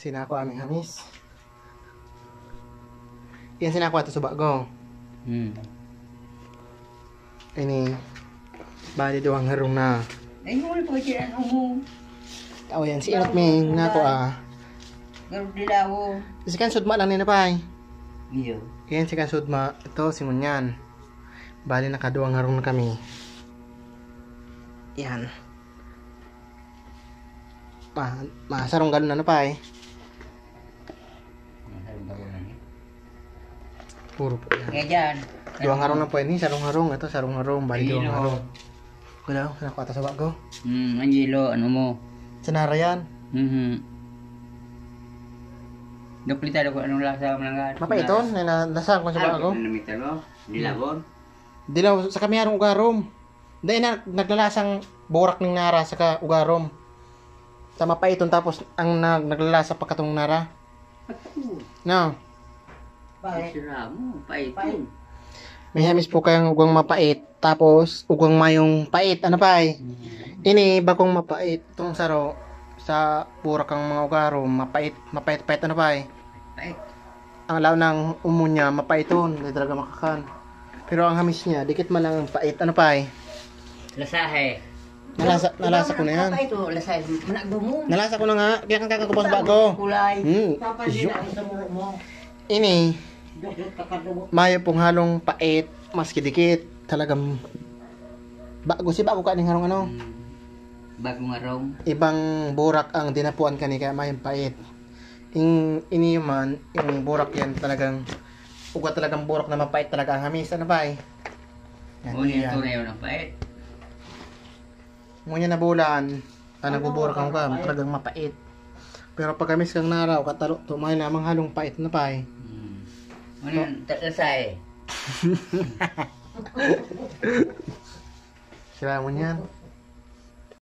Sinako aming hamis. Yan sinako ato sa bago. Ini bali doang harong na. Ay, mo po siya mo. Oh, yan si inot ming nako Garud dilawo. Si kan sudma lang ni napay. Iyo. Yan si kan sudma. Ito si Munyan. Bali nakaduang harong na kami. Yan. Masarong ganun na napay. Puro po yan. Kaya dyan. Duang harong na po ini, sarong-harong. Ito sarong-harong, bali duang harong. Gulaw, sinako ata sa bago. Angelo, ano mo? Sinara yan. Duplita ko anong lasa malanggan. Mapa ito, nalasahan ko sa bago. Namita mo? Dilabon? Dilaw, sa kami harong ugarom. Dahil na, naglalasang borak ng nara sa ugarom. Sa mapaiton tapos ang naglalasa pa katong nara. No. Sira mo, paitin. May hamis po kayang ugang mapait. Tapos ugang mayong pait. Ano pa eh? Ini bagong mapait. Itong saro sa borak ang mga ugarom. Mapait ano pa eh? Pait. Ang alaw ng umo niya mapaiton. Hindi talaga makakan. Pero ang hamis niya, dikit man lang ang pait. Ano pa eh? Lasahe. Nalasa ko na yan. Ito, lasahe. Managdo mo. Nalasa ko na nga. Kaya kang kakakubos bago. Kulay. Ini, mayo pong halong pait. Maski dikit. Talagang bago ka ning harong ano. Bagong arong. Ibang burak ang dinapuan kani kaya mayong pait. Ini man, yung burak yan talagang ugat talagang burak na mapait talaga ang hamis. Ano ba eh? Ngunit ito na yun ang pait. Ngunit na bulan, nagbuburak ang ugat, talagang mapait. Pero pag hamis kang naraw, katalo, tumay lamang halong pait na pa eh. Ngunit lasahe. Sila mo yan.